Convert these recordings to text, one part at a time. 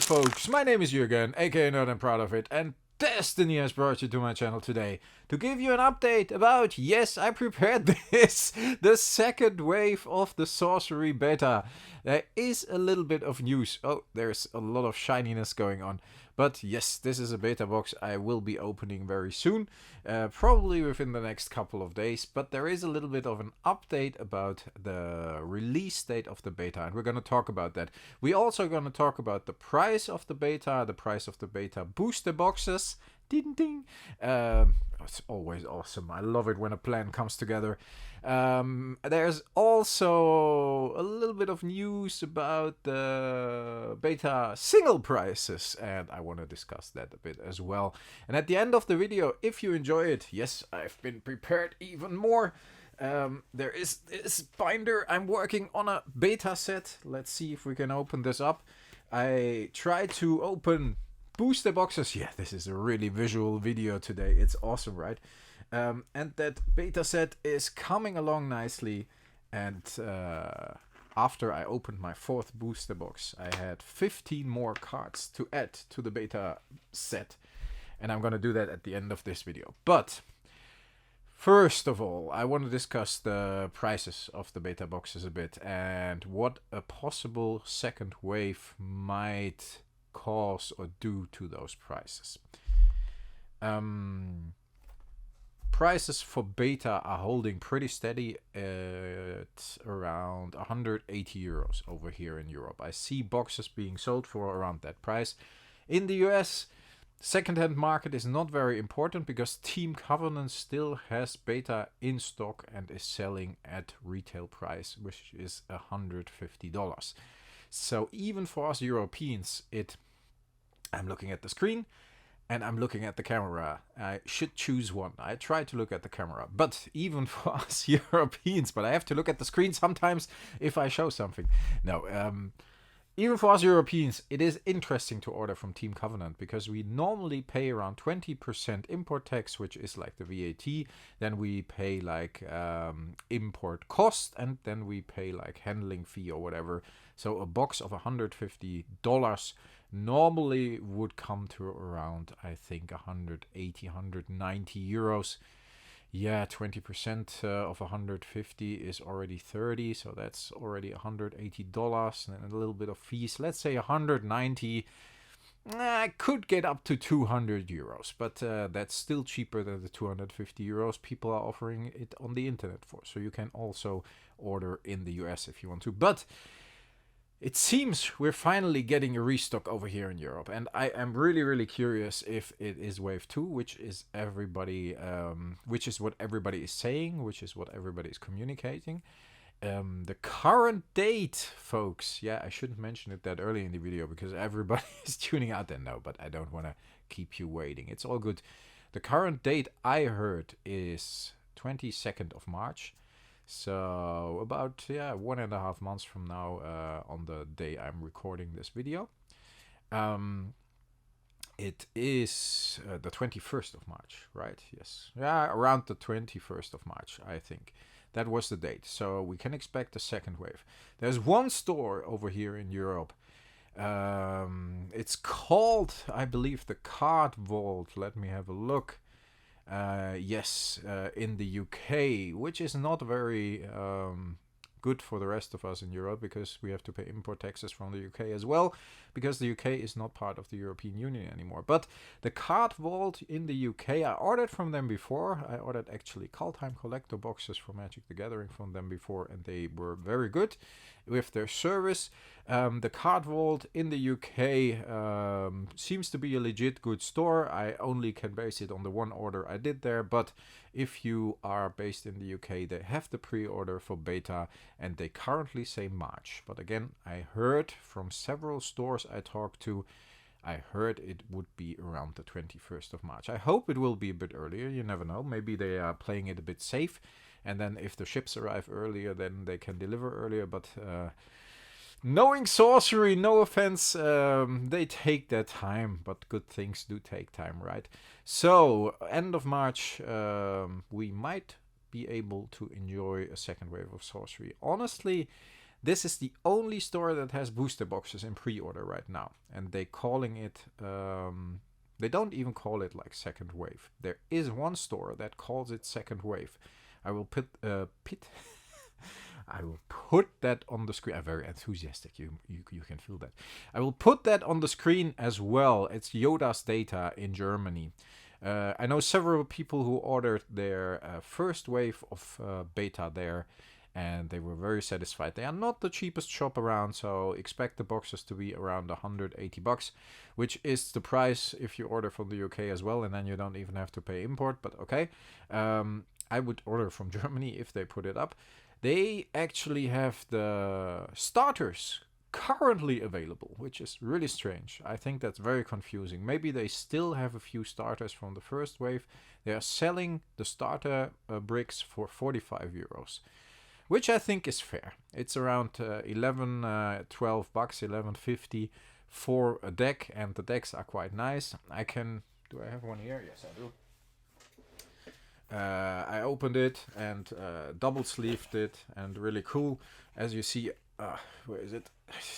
folks, my name is Jürgen, aka Nerd and Proud of It, and Destiny has brought you to my channel today to give you an update about, yes, I prepared this, the second wave of the Sorcery beta. There is a little bit of news. Oh, there's a lot of shininess going on. But yes, this is a beta box I will be opening very soon, probably within the next couple of days. But there is a little bit of an update about the release date of the beta, and we're going to talk about that. We're also going to talk about the price of the beta booster boxes. Ding ding. It's always awesome. I love it when a plan comes together. There's also a little bit of news about the beta single prices, and I want to discuss that a bit as well. And at the end of the video, if you enjoy it, yes, I've been prepared even more. There is this binder. I'm working on a beta set. Let's see if we can open this up. I tried to open booster boxes. Yeah, this is a really visual video today. It's awesome, right? And that beta set is coming along nicely. And after I opened my fourth booster box, I had 15 more cards to add to the beta set. And I'm going to do that at the end of this video. But first of all, I want to discuss the prices of the beta boxes a bit and what a possible second wave might cause or do to those prices. Prices for beta are holding pretty steady at around 180 euros over here in Europe. I see boxes being sold for around that price. In the US, second-hand market is not very important because Team Covenant still has beta in stock and is selling at retail price, which is $150. So even for us Europeans, I'm looking at the screen and I'm looking at the camera. I should choose one. I try to look at the camera, but even for us Europeans, but I have to look at the screen sometimes if I show something. No, even for us Europeans, it is interesting to order from Team Covenant because we normally pay around 20% import tax, which is like the VAT. Then we pay like import cost, and then we pay like handling fee or whatever. So a box of $150 normally would come to around, I think, 180, 190 euros. Yeah, 20% of 150 is already 30, so that's already $180 and a little bit of fees. Let's say 190. I could get up to 200 euros, but that's still cheaper than the 250 euros people are offering it on the internet for. So you can also order in the US if you want to. But it seems we're finally getting a restock over here in Europe, and I am really, really curious if it is Wave 2, which is what everybody is saying, which is what everybody is communicating. The current date, folks, yeah, I shouldn't mention it that early in the video because everybody is tuning out and no, but I don't want to keep you waiting. It's all good. The current date I heard is 22nd of March. So about 1.5 months from now, on the day I'm recording this video, it is the 21st of March, right? Yes, yeah, around the 21st of March, I think that was the date. So we can expect a second wave. There's one store over here in Europe. It's called, I believe, the Card Vault. Let me have a look. Yes, in the UK, which is not very good for the rest of us in Europe because we have to pay import taxes from the UK as well, because the UK is not part of the European Union anymore. But the Card Vault in the UK, I ordered from them before. I ordered actually Kaldheim Collector boxes for Magic the Gathering from them before, and they were very good with their service. The Card Vault in the UK seems to be a legit good store. I only can base it on the one order I did there, but if you are based in the UK, they have the pre-order for beta, and they currently say March. But again, I heard from several stores I talked to, I heard it would be around the 21st of March. I hope it will be a bit earlier. You never know. Maybe they are playing it a bit safe, and then if the ships arrive earlier, then they can deliver earlier. But knowing Sorcery, no offense, they take their time, but good things do take time, right? So, end of March, we might be able to enjoy a second wave of Sorcery. Honestly, This is the only store that has booster boxes in pre-order right now, and they calling it. They don't even call it like second wave. There is one store that calls it second wave. I will put I will put that on the screen. I'm very enthusiastic. You can feel that. I will put that on the screen as well. It's Yoda's Data in Germany. I know several people who ordered their first wave of beta there, and they were very satisfied. They are not the cheapest shop around, so expect the boxes to be around $180, which is the price if you order from the UK as well, and then you don't even have to pay import, but okay. I would order from Germany if they put it up. They actually have the starters currently available, which is really strange. I think that's very confusing. Maybe they still have a few starters from the first wave. They are selling the starter bricks for 45 euros, which I think is fair. It's around 12 bucks, 11.50 for a deck, and the decks are quite nice. Do I have one here? Yes, I do. I opened it and double sleeved it, and really cool. As you see, where is it?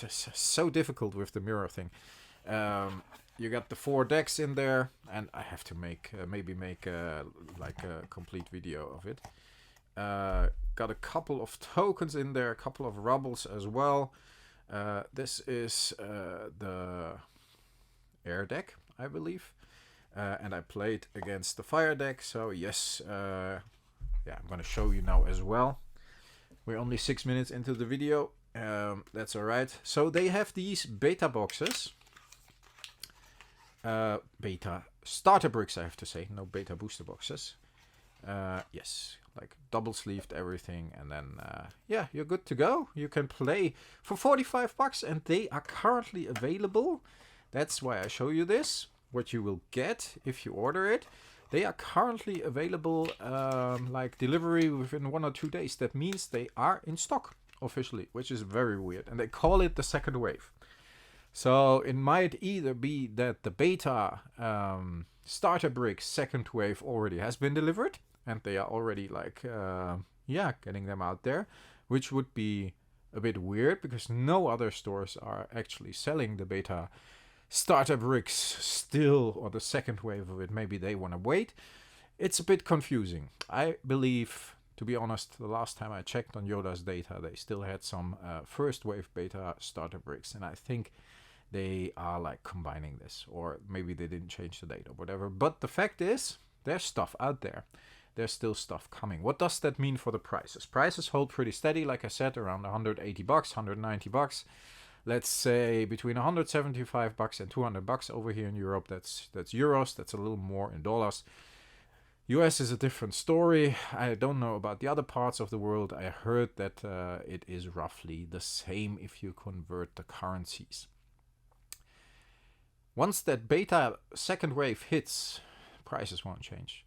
It's so difficult with the mirror thing. You got the 4 decks in there, and I have to maybe make like a complete video of it. Got a couple of tokens in there, a couple of rambles as well. This is the air deck, I believe. And I played against the fire deck, so yes, yeah, I'm gonna show you now as well. We're only 6 minutes into the video, that's alright. So they have these beta boxes, beta starter bricks, I have to say, no beta booster boxes. Yes, like double sleeved everything, and then yeah, you're good to go. You can play for 45 bucks, and they are currently available. That's why I show you this. What you will get if you order it. They are currently available, like delivery within 1 or 2 days. That means they are in stock officially, which is very weird. And they call it the second wave. So it might either be that the beta starter brick second wave already has been delivered, and they are already like, yeah, getting them out there, which would be a bit weird because no other stores are actually selling the beta starter bricks still, or the second wave of it. Maybe they want to wait. It's a bit confusing. I believe, to be honest, the last time I checked on Yoda's Data, they still had some first wave beta starter bricks, and I think they are like combining this, or maybe they didn't change the date or whatever. But the fact is, there's stuff out there. There's still stuff coming. What does that mean for the prices? Prices hold pretty steady, like I said, around 180 bucks, 190 bucks. Let's say between 175 bucks and 200 bucks over here in Europe. That's euros. That's a little more in dollars. US is a different story. I don't know about the other parts of the world. I heard that it is roughly the same if you convert the currencies. Once that beta second wave hits, prices won't change.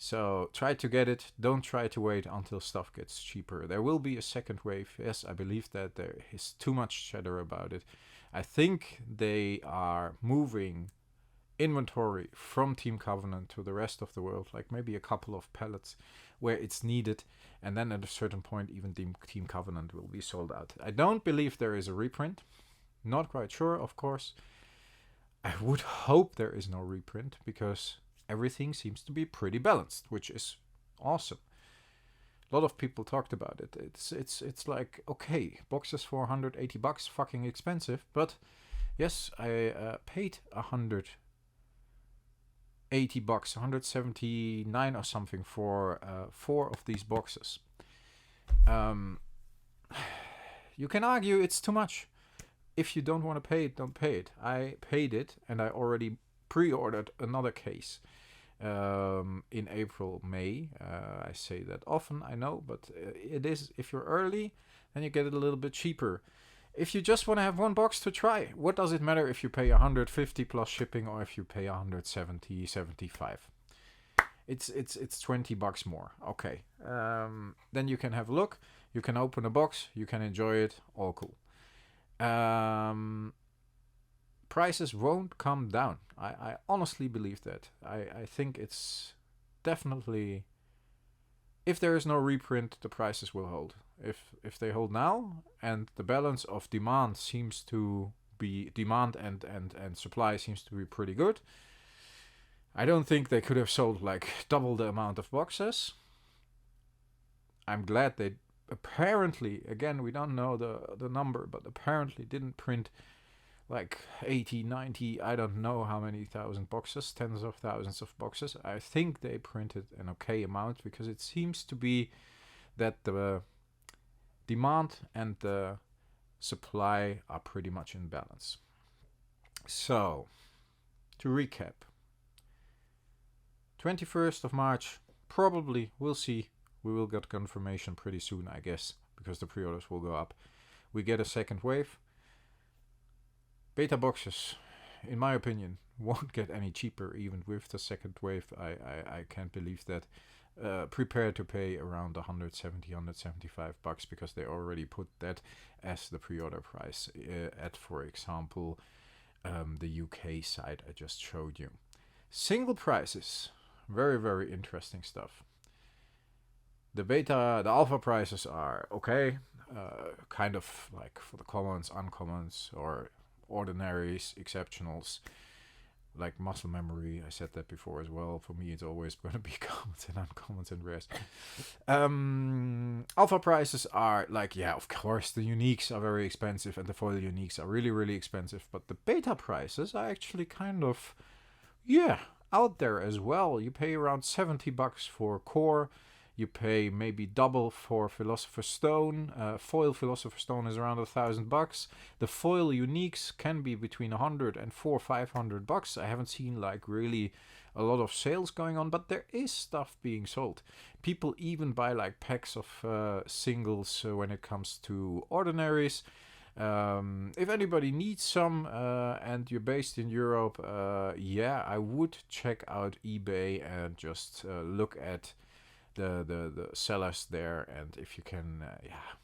So try to get it. Don't try to wait until stuff gets cheaper. There will be a second wave. Yes, I believe that. There is too much chatter about it. I think they are moving inventory from Team Covenant to the rest of the world, like maybe a couple of pallets where it's needed, and then at a certain point even Team Covenant will be sold out. I don't believe there is a reprint. Not quite sure, of course. I would hope there is no reprint, because everything seems to be pretty balanced, which is awesome. A lot of people talked about it. It's like, okay, boxes for 180 bucks, fucking expensive, but yes, I paid 180 bucks, 179 or something for 4 of these boxes. You can argue it's too much. If you don't want to pay it, don't pay it. I paid it, and I already pre-ordered another case in April, May. I say that often, I know, but it is, if you're early, then you get it a little bit cheaper. If you just want to have one box to try, what does it matter if you pay 150 plus shipping or if you pay 170, 75? It's 20 bucks more. Okay. Then you can have a look, you can open a box, you can enjoy it, all cool. Prices won't come down. I honestly believe that. I think it's definitely, if there is no reprint, the prices will hold. if they hold now, and the balance of demand seems to be and supply seems to be pretty good. I don't think they could have sold like double the amount of boxes. I'm glad they apparently, again, we don't know the number, but apparently didn't print like 80, 90, I don't know how many thousand boxes, tens of thousands of boxes. I think they printed an okay amount, because it seems to be that the demand and the supply are pretty much in balance. So, to recap, 21st of March, probably, we'll see. We will get confirmation pretty soon, I guess, because the pre-orders will go up. We get a second wave. Beta boxes, in my opinion, won't get any cheaper even with the second wave. I can't believe that. Prepare to pay around 170, 175 bucks, because they already put that as the pre-order price at, for example, the UK site I just showed you. Single prices, very, very interesting stuff. The alpha prices are okay, kind of like for the commons, uncommons, or ordinaries, exceptionals, like muscle memory. I said that before as well. For me, it's always going to be commons and uncommons and rares. Alpha prices are like, yeah, of course, the uniques are very expensive, and the foil uniques are really, really expensive. But the beta prices are actually kind of, yeah, out there as well. You pay around 70 bucks for core. You pay maybe double for Philosopher's Stone. Foil Philosopher's Stone is around 1,000 bucks. The foil uniques can be between 100 and 500 bucks. I haven't seen like really a lot of sales going on, but there is stuff being sold. People even buy like packs of singles when it comes to ordinaries. If anybody needs some and you're based in Europe, yeah, I would check out eBay and just look at the sellers there, and if you can, yeah,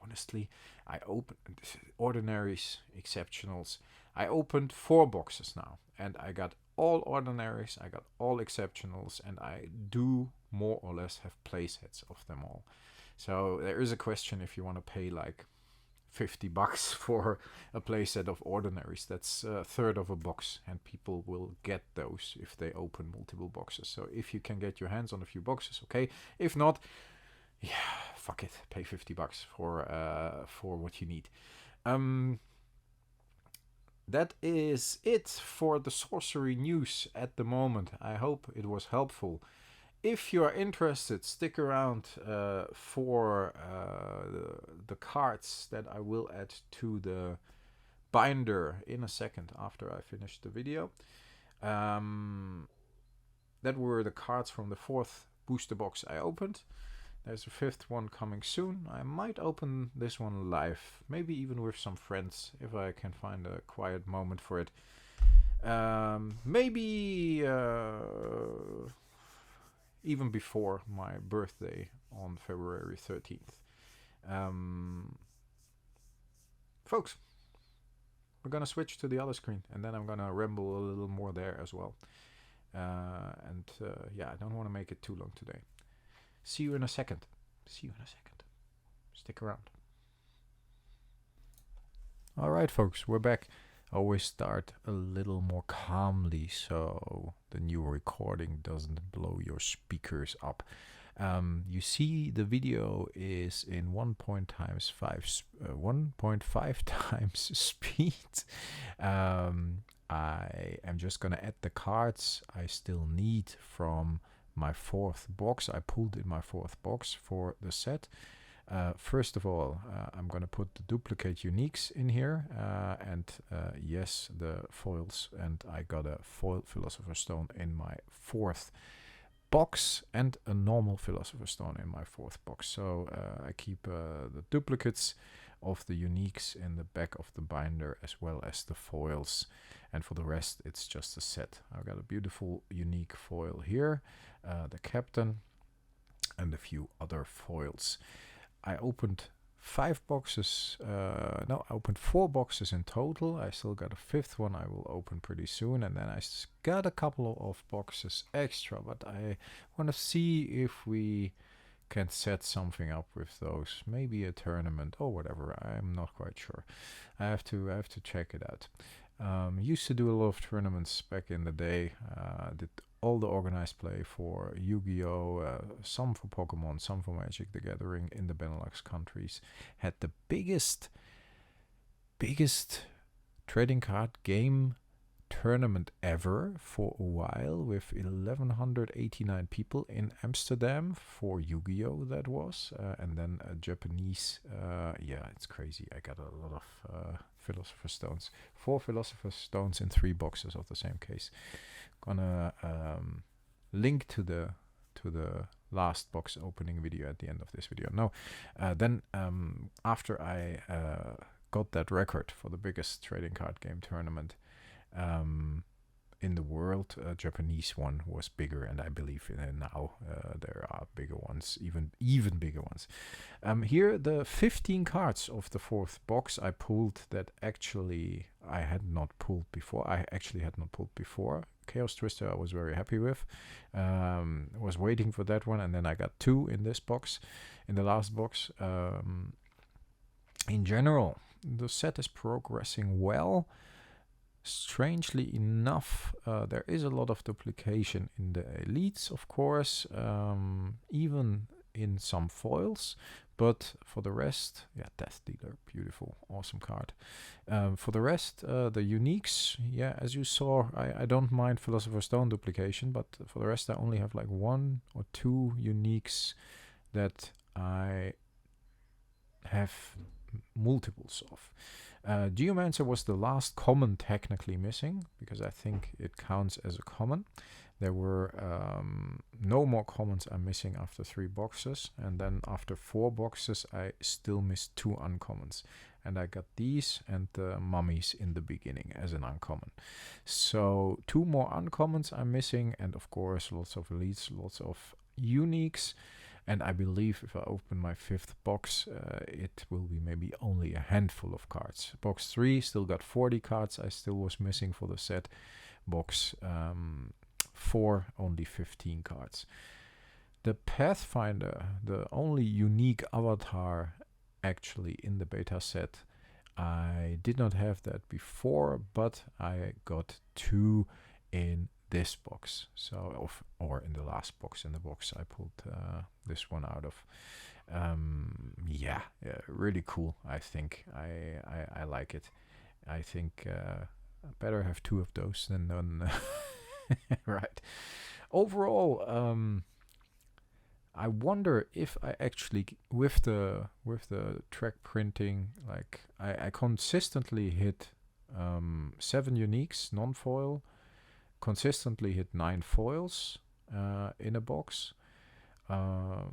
honestly, I opened ordinaries, exceptionals. I opened 4 boxes now, and I got all ordinaries, I got all exceptionals, and I do more or less have play sets of them all. So there is a question if you want to pay like 50 bucks for a playset of ordinaries. That's a third of a box, and people will get those if they open multiple boxes. So if you can get your hands on a few boxes, okay. If not, yeah, fuck it, pay 50 bucks for what you need. That is it for the sorcery news at the moment. I hope it was helpful. If you are interested, stick around for the cards that I will add to the binder in a second after I finish the video. That were the cards from the 4th booster box I opened. There's a 5th one coming soon. I might open this one live, maybe even with some friends if I can find a quiet moment for it. Maybe even before my birthday on February 13th. Folks, we're gonna switch to the other screen, and then I'm gonna ramble a little more there as well. Yeah, I don't want to make it too long today. See you in a second. Stick around. Alright, folks, we're back. Always start a little more calmly so the new recording doesn't blow your speakers up. You see the video is in 1.5 times speed. I am just gonna add the cards I still need from my 4th box. I pulled in my 4th box for the set. First of all, I'm going to put the duplicate uniques in here, and yes, the foils, and I got a foil Philosopher's Stone in my 4th box and a normal Philosopher's Stone in my 4th box. So I keep the duplicates of the uniques in the back of the binder as well as the foils, and for the rest it's just a set. I've got a beautiful unique foil here, the captain, and a few other foils. I opened 5 boxes, no, I opened 4 boxes in total. I still got a 5th one I will open pretty soon, and then I got a couple of boxes extra, but I want to see if we can set something up with those. Maybe a tournament or whatever. I'm not quite sure. I have to check it out. Used to do a lot of tournaments back in the day. Did all the organized play for Yu-Gi-Oh, some for Pokemon, some for Magic the Gathering in the Benelux countries. Had the biggest trading card game tournament ever for a while with 1189 people in Amsterdam for Yu-Gi-Oh that was, and then a Japanese, yeah, it's crazy. I got a lot of Philosopher's Stones, 4 Philosopher's Stones in 3 boxes of the same case. Gonna link to the last box opening video at the end of this video. No, then after I got that record for the biggest trading card game tournament in the world, a Japanese one was bigger, and I believe now there are bigger ones, even bigger ones. Here, the 15 cards of the 4th box I pulled that actually I had not pulled before. Chaos Twister I was very happy with. Was waiting for that one, and then I got 2 in this box, in the last box. In general, the set is progressing well. Strangely enough, there is a lot of duplication in the elites, of course, even in some foils. But for the rest, yeah, Death Dealer, beautiful, awesome card. For the rest, the uniques, yeah, as you saw, I don't mind Philosopher's Stone duplication, but for the rest, I only have like 1 or 2 uniques that I have multiples of. Geomancer was the last common technically missing, because I think it counts as a common. There were no more commons I'm missing after 3 boxes, and then after 4 boxes I still missed 2 uncommons, and I got these and the mummies in the beginning as an uncommon. So 2 more uncommons I'm missing, and of course lots of elites, lots of uniques. And I believe if I open my 5th box, it will be maybe only a handful of cards. Box 3 still got 40 cards I still was missing for the set. Box 4, only 15 cards. The Pathfinder, the only unique avatar actually in the beta set, I did not have that before, but I got 2 in this box, or in the last box, in the box I pulled this one out of. Yeah, really cool. I think I like it. I think I better have 2 of those than none. Right. Overall, I wonder if I actually, with the track printing, like I consistently hit 7 uniques non-foil. Consistently hit 9 foils in a box. I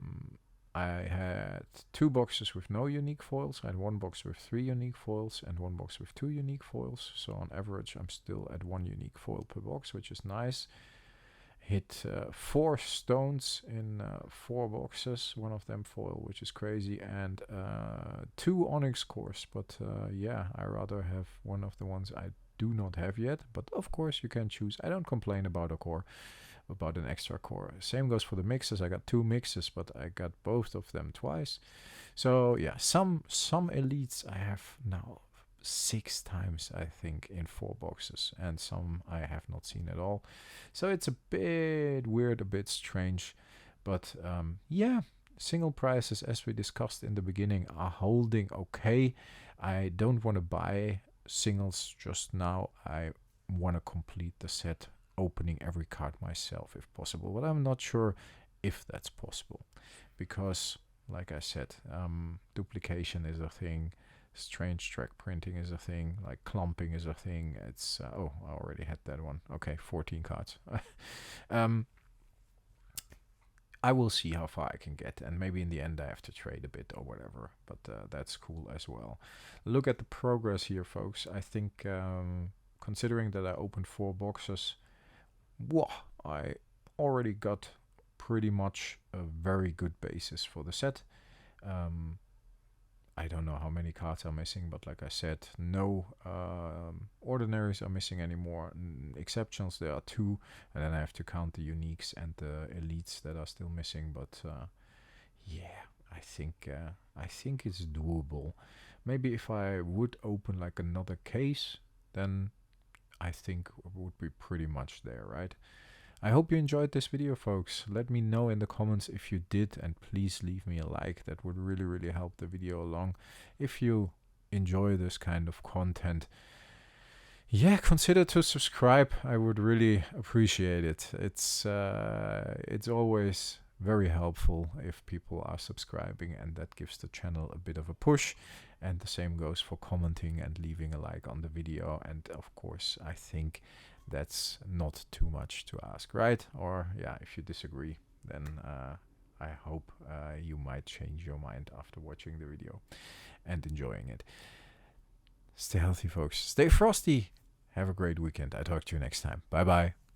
had 2 boxes with no unique foils. I had 1 box with 3 unique foils and 1 box with 2 unique foils. So on average, I'm still at 1 unique foil per box, which is nice. Hit 4 stones in 4 boxes, 1 of them foil, which is crazy, and 2 onyx cores. But yeah, I rather have one of the ones I do not have yet, but of course you can choose. I don't complain about a core, about an extra core. Same goes for the mixes. I got 2 mixes, but I got both of them twice. So yeah, some elites I have now 6 times, I think, in 4 boxes, and some I have not seen at all. So it's a bit weird, a bit strange, but yeah, single prices, as we discussed in the beginning, are holding okay. I don't want to buy singles just now. I want to complete the set, opening every card myself if possible, but I'm not sure if that's possible, because like I said, duplication is a thing, strange track printing is a thing, like clumping is a thing. It's oh, I already had that one. Okay, 14 cards. I will see how far I can get, and maybe in the end I have to trade a bit or whatever, but that's cool as well. Look at the progress here, folks. I think considering that I opened 4 boxes, whoa, I already got pretty much a very good basis for the set. I don't know how many cards are missing, but like I said, no ordinaries are missing anymore. Exceptions, there are 2, and then I have to count the uniques and the elites that are still missing. But yeah, I think it's doable. Maybe if I would open like another case, then I think it would be pretty much there, right? I hope you enjoyed this video, folks. Let me know in the comments if you did, and please leave me a like. That would really, really help the video along. If you enjoy this kind of content, yeah, consider to subscribe. I would really appreciate it. It's always very helpful if people are subscribing, and that gives the channel a bit of a push. And the same goes for commenting and leaving a like on the video. And of course, I think that's not too much to ask, right? Or yeah, if you disagree, then I hope you might change your mind after watching the video and enjoying it. Stay healthy, folks. Stay frosty. Have a great weekend. I talk to you next time. Bye bye.